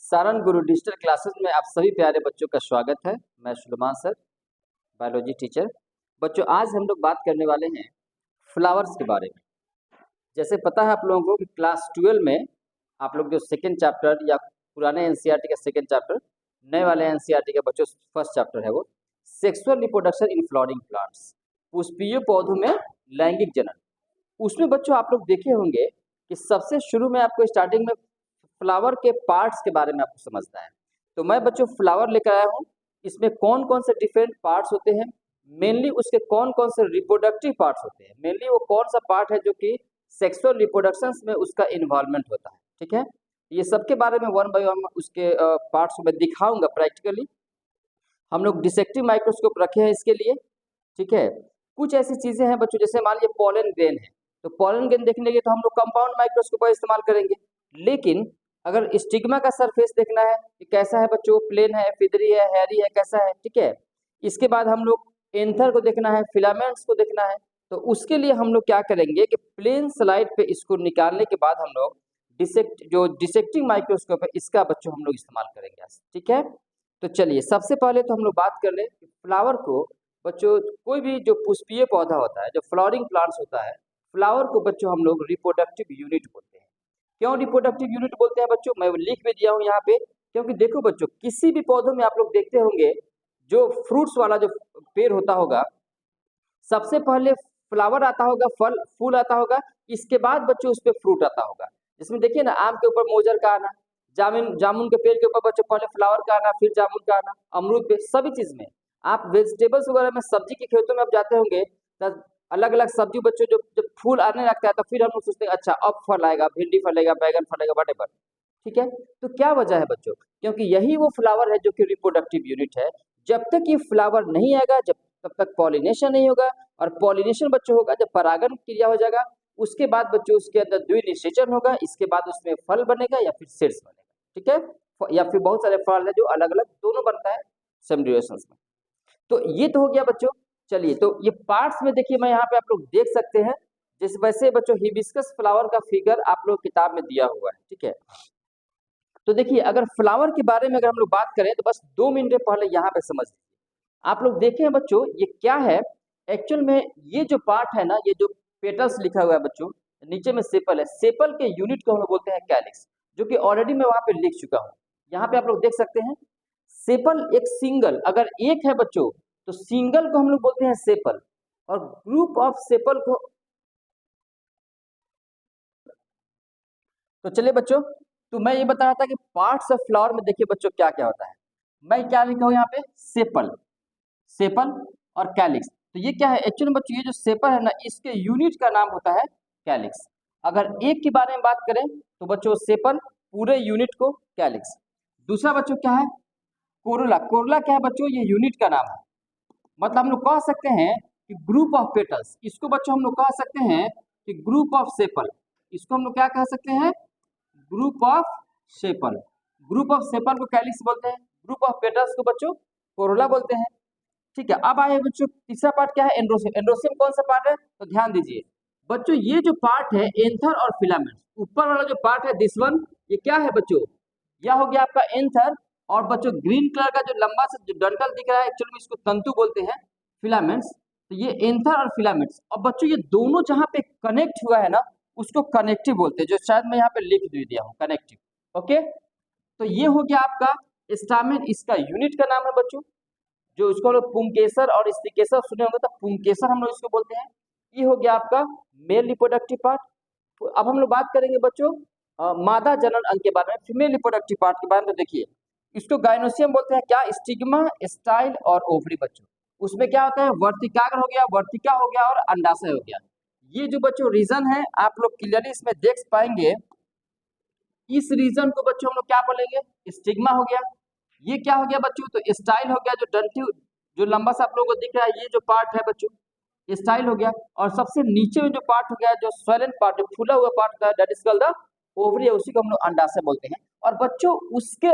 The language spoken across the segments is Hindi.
सारन गुरु डिजिटल क्लासेस में आप सभी प्यारे बच्चों का स्वागत है। मैं सुलेमान सर, बायोलॉजी टीचर। बच्चों, आज हम लोग बात करने वाले हैं फ्लावर्स के बारे में। जैसे पता है आप लोगों को कि क्लास 12 में आप लोग जो सेकेंड चैप्टर या पुराने एनसीईआरटी का सेकेंड चैप्टर, नए वाले एनसीईआरटी का बच्चों फर्स्ट चैप्टर है वो sexual reproduction in flowering plants, पुष्पीय पौधों में लैंगिक जनन। उसमें बच्चों आप लोग देखे होंगे कि सबसे शुरू में आपको स्टार्टिंग में फ्लावर के पार्ट्स के बारे में आपको समझना है। तो मैं बच्चों फ्लावर लेकर आया हूँ। इसमें कौन कौन से डिफरेंट पार्ट्स होते हैं, मेनली उसके कौन कौन से रिप्रोडक्टिव पार्ट्स होते हैं, मेनली वो कौन सा पार्ट है जो कि सेक्सुअल रिप्रोडक्शंस में उसका इन्वॉल्वमेंट होता है। ठीक है, ये सबके बारे में वन बाय वन उसके पार्ट्स को मैं दिखाऊंगा प्रैक्टिकली। हम लोग डिसेक्टिव माइक्रोस्कोप रखे हैं इसके लिए। ठीक है, कुछ ऐसी चीजें हैं बच्चों, जैसे मान लीजिए पॉलन ग्रेन है, तो पॉलन ग्रेन देखने के लिए तो हम लोग कंपाउंड माइक्रोस्कोप का इस्तेमाल करेंगे। लेकिन अगर स्टिग्मा का सरफेस देखना है कि कैसा है बच्चों, प्लेन है, फिदरी है, हैरी है, कैसा है। ठीक है, इसके बाद हम लोग एंथर को देखना है, फिलामेंट्स को देखना है। तो उसके लिए हम लोग क्या करेंगे कि प्लेन स्लाइड पे इसको निकालने के बाद हम लोग डिसेक्टिंग माइक्रोस्कोप है इसका बच्चों हम लोग इस्तेमाल करेंगे। ठीक है, तो चलिए सबसे पहले तो हम लोग बात कर लें कि फ्लावर को बच्चों, कोई भी जो पुष्पीय पौधा होता है, जो फ्लावरिंग प्लांट्स होता है, फ्लावर को बच्चों हम लोग रिप्रोडक्टिव यूनिट बोलते हैं। क्यों रिप्रोडक्टिव यूनिट बोलते हैं बच्चों, मैं लिख भी दिया हूँ यहाँ पे। क्योंकि देखो बच्चों, किसी भी पौधों में आप लोग देखते होंगे जो फ्रूट्स वाला जो पेड़ होता होगा, सबसे पहले फ्लावर आता होगा, फल फूल आता होगा, इसके बाद बच्चों उस पर फ्रूट आता होगा। जिसमें देखिए ना, आम के ऊपर मोजर का आना, जामुन के पेड़ के ऊपर बच्चों पहले फ्लावर का आना, फिर जामुन का आना, अमरूद पे, सभी चीज में। आप वेजिटेबल्स वगैरह में, सब्जी के खेतों में आप जाते होंगे तो अलग अलग सब्जी बच्चों जब फूल आने लगता है तो फिर हम लोग सोचते हैं अच्छा अब फल आएगा, भिंडी फलेगा, बैगन फलेगा, वटेवर। ठीक है, तो क्या वजह है बच्चों, क्योंकि यही वो फ्लावर है जो कि रिप्रोडक्टिव यूनिट है। जब तक ये फ्लावर नहीं आएगा, तब तक पॉलिनेशन नहीं होगा। और पॉलिनेशन बच्चों होगा जब परागण क्रिया हो जाएगा, उसके बाद बच्चों उसके अंदर द्विनिषेचन होगा, इसके बाद उसमें फल बनेगा या फिर सीड्स बनेगा। ठीक है, या फिर बहुत सारे फल है जो अलग अलग दोनों बनता है सेम ड्यूरेशंस में। तो ये तो हो गया बच्चों। चलिए, तो ये पार्ट्स में देखिए, मैं यहाँ पे आप लोग देख सकते हैं, जिस वैसे बच्चों हिबिस्कस फ्लावर का फिगर आप लोग किताब में दिया हुआ है। ठीक है, तो देखिए अगर फ्लावर के बारे में अगर हम लोग बात करें तो बस 2 मिनट पहले यहाँ पे समझ लीजिए। आप लोग देखें बच्चों, ये क्या है एक्चुअल में, ये जो पार्ट है ना, ये जो पेटल्स लिखा हुआ है बच्चों, नीचे में सेपल है, सेपल के यूनिट को हम लोग बोलते हैं कैलिक्स, जो कि ऑलरेडी मैं वहां पे लिख चुका हूँ। यहाँ पे आप लोग देख सकते हैं, सेपल एक सिंगल, अगर एक है बच्चों तो सिंगल को हम लोग बोलते हैं सेपल, और ग्रुप ऑफ सेपल को। तो चलिए बच्चों, तो मैं ये बता रहा था कि पार्ट्स ऑफ फ्लावर में देखिए बच्चों क्या क्या होता है। मैं क्या लिखा हूँ यहाँ पे, सेपल, सेपल और कैलिक्स। तो ये क्या है एक्चुअली बच्चों, ये जो सेपल है ना, इसके यूनिट का नाम होता है कैलिक्स। अगर एक के बारे में बात करें तो बच्चों सेपल, पूरे यूनिट को कैलिक्स। दूसरा बच्चों क्या है, कोरोला। कोरोला क्या है बच्चों, ये यूनिट का नाम है। मतलब हम लोग कह सकते हैं कि ग्रुप ऑफ पेटल्स, इसको बच्चों हम लोग कह सकते हैं कि ग्रुप ऑफ सेपल, इसको हम लोग क्या कह सकते हैं, group of sepal. Group of sepal को कैलिक्स बोलते हैं, ग्रुप ऑफ पेटल्स को बच्चों कोरोला बोलते हैं। ठीक है, अब आए बच्चों तीसरा पार्ट क्या है, एंड्रोसियम। एंड्रोसियम कौन सा पार्ट है, तो ध्यान दीजिए बच्चों, ये जो पार्ट है एंथर और फिलामेंट, ऊपर वाला जो पार्ट है दिस वन, ये क्या है बच्चों, यह हो गया आपका एंथर। और बच्चों ग्रीन कलर का जो लंबा सा जो डंठल दिख रहा है, एक्चुअली में इसको तंतु बोलते हैं, फिलामेंट्स। तो ये एंथर और फिलामेंट्स, और बच्चों ये दोनों जहां पे कनेक्ट हुआ है ना, उसको कनेक्टिव बोलते हैं, जो शायद मैं यहाँ पे लिख भी दिया हूँ, कनेक्टिव। ओके, तो ये हो गया आपका स्टामेन, इसका यूनिट का नाम है बच्चों, जो इसको हम लोग पुंकेसर और स्टिकेसर सुने होंगे, तो पुंकेसर हम लोग इसको बोलते हैं। ये हो गया आपका मेल रिप्रोडक्टिव पार्ट। तो अब हम लोग बात करेंगे बच्चों मादा जनन अंग के बारे में, फीमेल रिप्रोडक्टिव पार्ट के बारे में। तो देखिए इसको गाइनोसियम बोलते हैं, क्या, स्टिग्मा, स्टाइल और ओवरी बच्चों। उसमें क्या होता है, वर्तिकाग्र हो गया, वर्तिका हो गया और अंडाशय हो गया। ये जो बच्चों रीजन है आप लोग क्लियरली इसमें देख पाएंगे। इस रीजन को बच्चों हम लोग क्या बोलेंगे, स्टिग्मा हो गया। ये क्या हो गया बच्चों, तो स्टाइल हो गया, जो डंठी जो लंबा सा आप लोगों को दिख रहा है, ये जो पार्ट है बच्चों स्टाइल हो गया। और सबसे नीचे में जो पार्ट हो गया, जो स्वैलेंट पार्ट, जो फूला हुआ पार्ट होता है, that is called the ovary, उसी को हम लोग अंडाशय बोलते हैं। और बच्चों उसके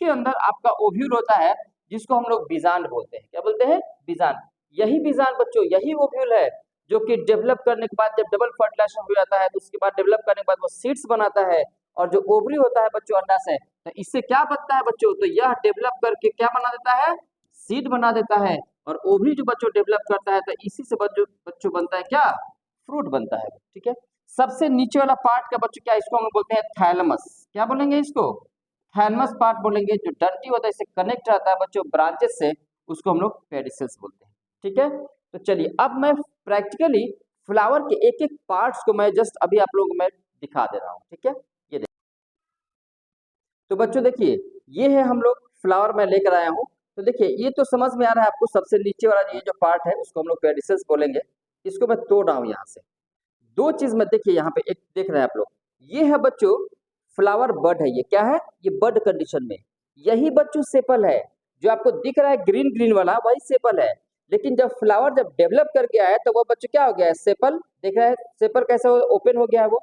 अंदर आपका ओव्यूल होता है, जिसको हम लोग बीजांड बोलते हैं। क्या बोलते हैं, बीजांड। यही बीजांड बच्चों, यही ओव्यूल है जो कि डेवलप करने के बाद जब डबल फर्टिलाइजेशन हो जाता है, तो उसके बाद डेवलप करने के बाद वो सीड्स बनाता है, और जो ओवरी होता है बच्चों अंडाशय, तो इससे क्या बनता है बच्चों, तो यह डेवलप करके क्या बना देता है, सीड बना देता है। और ओवरी जो बच्चों डेवलप करता है तो इसी से बच्चों बनता है क्या, फ्रूट बनता है। ठीक है, सबसे नीचे वाला पार्ट का बच्चों क्या, इसको हम लोग बोलते हैं थैलमस। क्या बोलेंगे इसको, थैलमस पार्ट बोलेंगे। जो डंटी होता है इससे कनेक्ट रहता है बच्चों ब्रांचेस से, उसको हम लोग पेडिसल्स बोलते हैं। ठीक है, तो चलिए अब मैं प्रैक्टिकली फ्लावर के एक एक पार्ट्स को मैं जस्ट अभी आप लोगों को मैं दिखा दे रहा हूँ। ठीक है, ये देखिए, तो बच्चों देखिए ये है हम लोग फ्लावर मैं लेकर आया हूँ। तो देखिए ये तो समझ में आ रहा है आपको, सबसे नीचे वाला ये जो पार्ट है उसको हम लोग पेडिसल्स बोलेंगे। इसको मैं तोड़ रहा हूँ यहाँ से। दो चीज में देखिए, यहाँ पे एक देख रहे हैं आप लोग, ये है बच्चों फ्लावर बड है। ये क्या है, ये बड कंडीशन में, यही बच्चों सेपल है। जो आपको दिख रहा है ग्रीन ग्रीन वाला वही सेपल है। लेकिन जब फ्लावर जब डेवलप करके आया तो वो बच्चों क्या हो गया है, सेपल। देख रहे हैं सेपल कैसे ओपन हो गया है वो।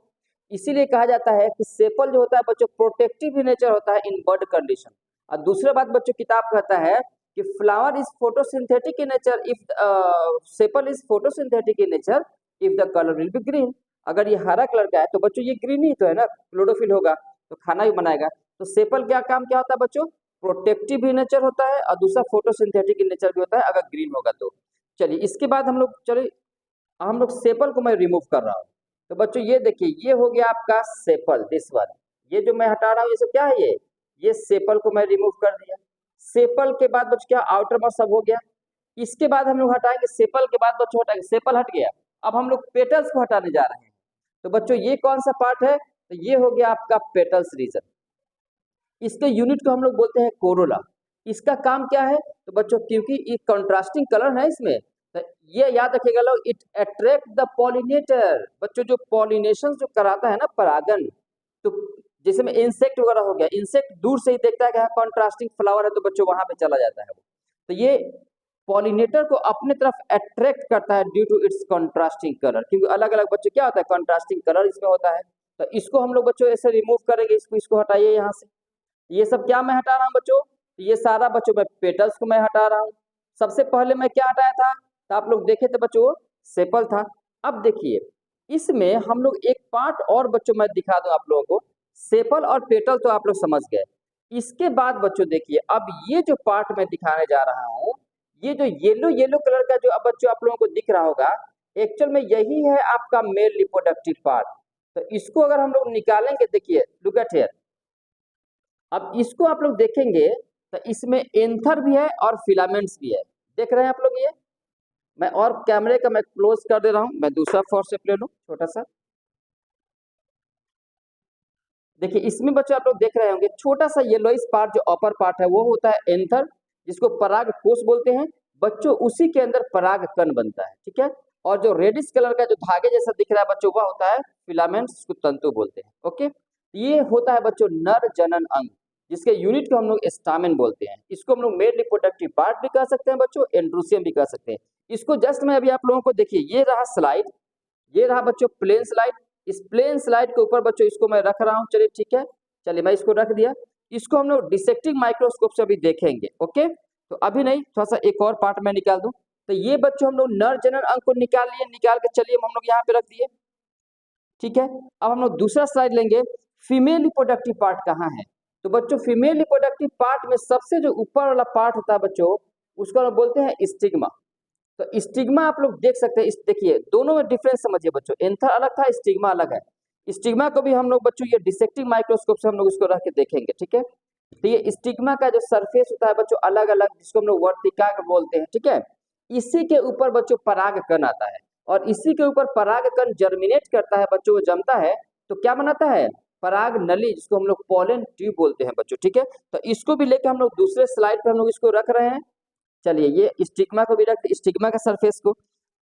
इसीलिए कहा जाता है कि सेपल जो होता है बच्चों प्रोटेक्टिव नेचर होता है इन बड कंडीशन। और दूसरा बात बच्चों किताब कहता है कि flower is photosynthetic in nature if sepal is photosynthetic in nature if the colour will be green. अगर ये हरा कलर का है तो बच्चों ये ग्रीन ही तो है ना, क्लोरोफिल होगा तो खाना भी बनाएगा। तो सेपल क्या काम क्या होता है बच्चों, प्रोटेक्टिव भी नेचर होता है और दूसरा फोटोसिंथेटिक नेचर भी होता है अगर ग्रीन होगा तो। चलिए इसके बाद हम लोग सेपल को मैं रिमूव कर रहा हूँ। तो बच्चों ये देखिए ये हो गया आपका सेपल, दिस वन। ये जो मैं हटा रहा हूँ ये सब क्या है, ये सेपल को मैं रिमूव कर दिया। सेपल के बाद बच्चों क्या, आउटर मोस्ट सब हो गया। इसके बाद हम लोग हटाएंगे, सेपल के बाद बच्चों हटाएंगे, सेपल हट गया। अब हम लोग पेटल्स को हटाने जा रहे हैं। तो बच्चों ये कौन सा पार्ट है, तो ये हो गया आपका पेटल्स रीजन। इसके यूनिट को हम लोग बोलते हैं कोरोला। इसका काम क्या है, तो बच्चों क्योंकि ये कंट्रास्टिंग कलर है इसमें, तो ये याद रखिएगा लोग, इट अट्रैक्ट द पॉलिनेटर। बच्चों जो पॉलिनेशन जो कराता है ना परागन, तो जैसे में इंसेक्ट वगैरह हो गया, इंसेक्ट दूर से ही देखता है कि हाँ कॉन्ट्रास्टिंग फ्लावर है तो बच्चों वहां पे चला जाता है वो। तो ये पॉलिनेटर को अपने तरफ अट्रैक्ट करता है due to its contrasting colour, क्योंकि अलग अलग बच्चों क्या होता है कॉन्ट्रास्टिंग कलर इसमें होता है। तो इसको हम लोग बच्चों ऐसे रिमूव करेंगे, इसको हटाइए यहाँ से। ये सब क्या मैं हटा रहा हूँ बच्चों, ये सारा बच्चों मैं पेटल्स को मैं हटा रहा हूँ। सबसे पहले मैं क्या हटाया था, तो आप लोग देखे थे बच्चों सेपल था। अब देखिए इसमें हम लोग एक पार्ट और बच्चों मैं दिखा दूं आप लोगों को। सेपल और पेटल तो आप लोग समझ गए। इसके बाद बच्चों देखिए अब ये जो पार्ट मैं दिखाने जा रहा हूँ, ये जो येलो येलो कलर का जो अब बच्चों आप लोगों को दिख रहा होगा, एक्चुअल में यही है आपका मेल रिप्रोडक्टिव पार्ट। तो इसको अगर हम लोग निकालेंगे, देखिए लुक एट हियर, अब इसको आप लोग देखेंगे तो इसमें एंथर भी है और फिलामेंट्स भी है। देख रहे हैं आप लोग, ये मैं और कैमरे का मैं क्लोज कर दे रहा हूं, मैं दूसरा फोर्सेप ले लूं छोटा सा। देखिए इसमें बच्चों आप लोग देख रहे होंगे छोटा सा येलोइश पार्ट जो अपर पार्ट है वो होता है एंथर, जिसको पराग कोष बोलते हैं बच्चों। उसी के अंदर पराग कण बनता है। ठीक है, और जो रेडिश कलर का जो धागे जैसा दिख रहा है बच्चों वह होता है फिलामेंट्स, जिसको तंतु बोलते हैं। ओके, ये होता है बच्चों नर जनन अंग, जिसके यूनिट को हम लोग स्टामेन बोलते हैं। इसको हम लोग मेल रिप्रोडक्टिव पार्ट भी कह सकते हैं बच्चों, एंड्रोसियम भी कह सकते हैं। इसको जस्ट मैं अभी आप लोगों को देखिए, ये रहा स्लाइड, ये रहा बच्चों प्लेन स्लाइड। इस प्लेन स्लाइड के ऊपर बच्चों इसको मैं रख रहा हूँ। चलिए ठीक है, चलिए मैं इसको रख दिया। इसको हम लोग डिसेक्टिंग माइक्रोस्कोप से अभी देखेंगे। ओके, तो अभी नहीं, थोड़ा सा एक और पार्ट मैं निकाल दूं। तो ये बच्चों हम लोग नर जनन अंग को निकाल लिए, निकाल के चलिए हम लोग यहाँ पे रख दिए। ठीक है, अब हम लोग दूसरा स्लाइड लेंगे, फीमेल रिप्रोडक्टिव पार्ट कहाँ है। तो बच्चों फीमेल रिप्रोडक्टिव पार्ट में सबसे जो ऊपर वाला पार्ट होता है बच्चों, उसको हम बोलते हैं स्टिग्मा। तो स्टिग्मा आप लोग देख सकते हैं, इस देखिए दोनों में डिफरेंस समझिए बच्चों, एंथर अलग था स्टिग्मा अलग है। स्टिग्मा को भी हम लोग बच्चों ये डिसेक्टिंग माइक्रोस्कोप से हम लोग इसको रख के देखेंगे। ठीक है, तो ये स्टिग्मा का जो सरफेस होता है बच्चों अलग अलग, जिसको हम लोग वर्तिका बोलते हैं। ठीक है, इसी के ऊपर बच्चों पराग कण आता है और इसी के ऊपर पराग कण जर्मिनेट करता है बच्चों, वो जमता है तो क्या बनाता है, पराग नली, जिसको हम लोग पोलन ट्यूब बोलते हैं बच्चों। ठीक है, तो इसको भी लेकर हम लोग दूसरे स्लाइड पे हम लोग इसको रख रहे हैं। चलिए ये स्टिग्मा को भी रखते, स्टिग्मा का सरफेस को।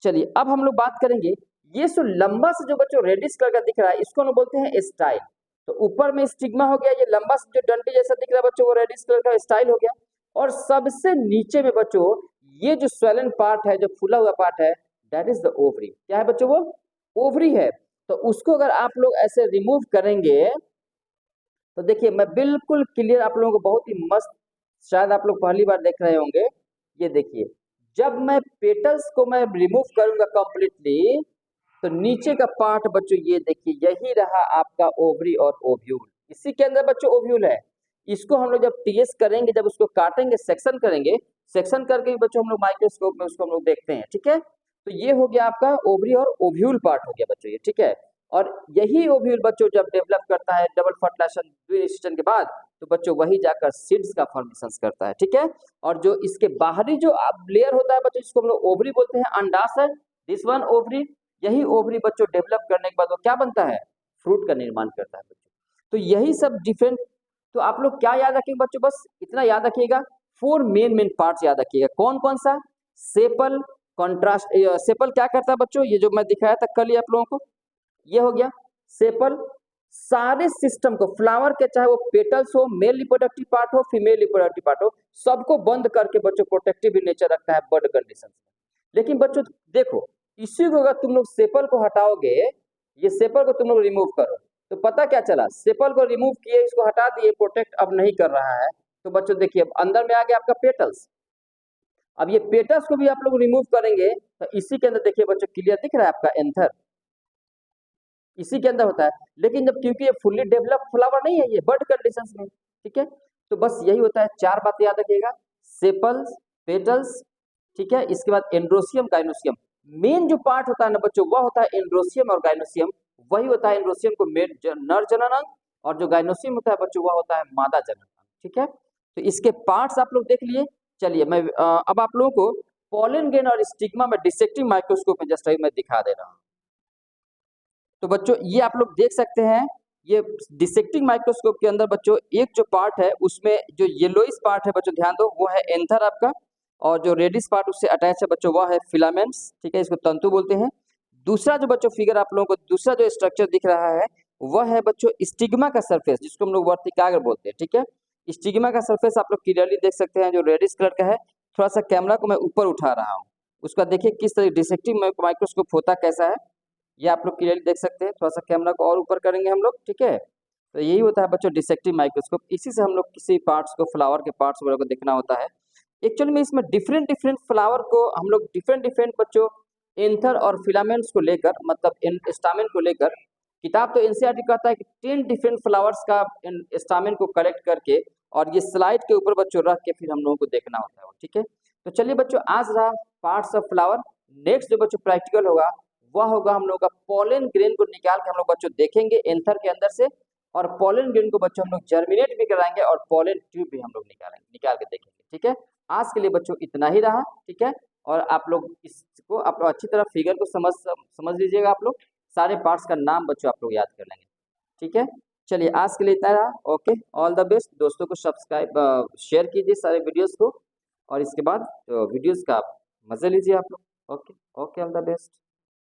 चलिए अब हम लोग बात करेंगे, ये जो लंबा से जो बच्चों रेडिश कलर का दिख रहा है इसको हम बोलते हैं स्टाइल। तो ऊपर में स्टिग्मा हो गया, ये लंबा से जो डंडी जैसा दिख रहा है बच्चों वो रेडिश कलर का स्टाइल हो गया। और सबसे नीचे में बच्चों ये जो स्वेलन पार्ट है, जो फूला हुआ पार्ट है, दैट इज द ओवरी। क्या है बच्चों, वो ओवरी है। तो उसको अगर आप लोग ऐसे रिमूव करेंगे तो देखिए मैं बिल्कुल क्लियर आप लोगों को बहुत ही मस्त, शायद आप लोग पहली बार देख रहे होंगे। ये देखिए जब मैं पेटल्स को मैं रिमूव करूंगा कंप्लीटली, तो नीचे का पार्ट बच्चों ये देखिए यही रहा आपका ओवरी और ओव्यूल। इसी के अंदर बच्चों ओव्यूल है। इसको हम लोग जब टीएस करेंगे, जब उसको काटेंगे, सेक्शन करेंगे, सेक्शन करके बच्चों हम लोग माइक्रोस्कोप में उसको हम लोग देखते हैं। ठीक है, तो ये हो गया आपका ओवरी और ओव्यूल पार्ट हो गया बच्चों ये। ठीक है, और यही ओव्यूल बच्चों जब डेवलप करता है डबल फर्टिलाइजेशन द्विनिषेचन के बाद, तो बच्चों वही जाकर सीड्स का फॉर्मेशन करता है। ठीक है, और जो इसके बाहरी जो लेयर होता है बच्चों, जिसको हम लोग ओवरी बोलते हैं, अंडाशय, दिस वन ओवरी, यही ओवरी बच्चों डेवलप करने के बाद वो क्या बनता है, फ्रूट का निर्माण करता है बच्चों। तो यही सब डिफरेंट, तो आप लोग क्या याद रखेंगे बच्चों, बस इतना याद रखिएगा, 4 मेन पार्ट्स याद रखिएगा। कौन कौन सा, सेपल, कॉन्ट्रास्ट, सेपल क्या करता है बच्चों, ये जो मैं दिखाया था कल ही आप लोगों को, ये हो गया सेपल। सारे सिस्टम को, फ्लावर के चाहे वो पेटल्स हो, मेल रिप्रोडक्टिव पार्ट हो, फीमेल रिप्रोडक्टिव पार्ट हो, सबको बंद करके बच्चों प्रोटेक्टिव नेचर रखता है बर्ड कंडीशन में। लेकिन बच्चों देखो, इसी को अगर तुम लोग सेपल को हटाओगे, ये सेपल को तुम लोग रिमूव करो, तो पता क्या चला, सेपल को रिमूव किए, इसको हटा दिए, प्रोटेक्ट अब नहीं कर रहा है, तो बच्चों देखिए अब अंदर में आ गया आपका पेटल्स। अब ये पेटल्स को भी आप लोग रिमूव करेंगे, तो इसी के अंदर देखिए बच्चों क्लियर दिख रहा है आपका एंथर, इसी के अंदर होता है। लेकिन जब क्योंकि ये फुल्ली डेवलप फ्लावर नहीं है, ये बर्ड कंडीशंस में। ठीक है, तो बस यही होता है, 4 बातें याद रखिएगा, सेपल्स, पेटल्स, ठीक है, इसके बाद एंड्रोसियम, गाइनोसियम। मेन जो पार्ट होता है ना बच्चों, वह होता है एंड्रोसियम और गाइनोसियम। वही होता है एंड्रोसियम को नर जनन अंग, और जो गाइनोसियम होता है बच्चों, वह होता है मादा जनन अंग। ठीक है, तो इसके पार्ट्स आप लोग देख लिए। चलिए मैं अब आप लोगों को पॉलन ग्रेन और स्टिग्मा में डिसेक्टिंग माइक्रोस्कोप में जस्ट अभी मैं दिखा दे रहा हूँ। तो बच्चों ये आप लोग देख सकते हैं, ये डिसेक्टिंग माइक्रोस्कोप के अंदर बच्चों एक जो पार्ट है, उसमें जो येलोइश पार्ट है बच्चों, ध्यान दो, वो है एंथर आपका, और जो रेडिश पार्ट उससे अटैच है बच्चों, वह है फिलामेंट्स। ठीक है, इसको तंतु बोलते हैं। दूसरा जो बच्चों फिगर आप लोगों को दूसरा जो स्ट्रक्चर दिख रहा है, वह है बच्चों स्टिग्मा का सरफेस, जिसको हम लोग वर्तिकाग्र बोलते हैं। ठीक है, स्टिग्मा का सरफेस आप लोग क्लियरली देख सकते हैं, जो रेडिश कलर का है। थोड़ा सा कैमरा को मैं ऊपर उठा रहा हूँ, उसका देखिए किस तरह डिसेक्टिंग माइक्रोस्कोप होता कैसा है, ये आप लोग क्लियरली देख सकते हैं। थोड़ा सा कैमरा को और ऊपर करेंगे हम लोग। ठीक है, तो यही होता है बच्चों डिसेक्टिव माइक्रोस्कोप। इसी से हम लोग किसी पार्ट्स को, फ्लावर के पार्ट्स वगैरह को देखना होता है। एक्चुअली में इसमें डिफरेंट डिफरेंट फ्लावर को हम लोग डिफरेंट बच्चों एंथर और फिलामेंट्स को लेकर, मतलब स्टामेन को लेकर, किताब तो एनसीईआरटी कहता है कि 10 डिफरेंट फ्लावर्स का स्टामेन को कलेक्ट करके और ये स्लाइड के ऊपर बच्चों रख के फिर हम लोगों को देखना होता है। ठीक है, तो चलिए बच्चों, आज रहा पार्ट्स ऑफ फ्लावर। नेक्स्ट जो बच्चों प्रैक्टिकल होगा, वह होगा हम लोग का पॉलन ग्रेन को निकाल के हम लोग बच्चों देखेंगे एंथर के अंदर से, और पॉलन ग्रेन को बच्चों हम लोग जर्मिनेट भी कराएंगे, और पॉलन ट्यूब भी हम लोग निकाल के देखेंगे। ठीक है, आज के लिए बच्चों इतना ही रहा। ठीक है, और आप लोग इसको आप लोग अच्छी तरह फिगर को समझ लीजिएगा। आप लोग सारे पार्ट्स का नाम बच्चों आप लोग याद कर लेंगे। ठीक है, चलिए आज के लिए इतना रहा। Okay, all the best. दोस्तों को सब्सक्राइब शेयर कीजिए सारे वीडियोस को, और इसके बाद वीडियोस का मजे लीजिए आप लोग। Okay, all the best.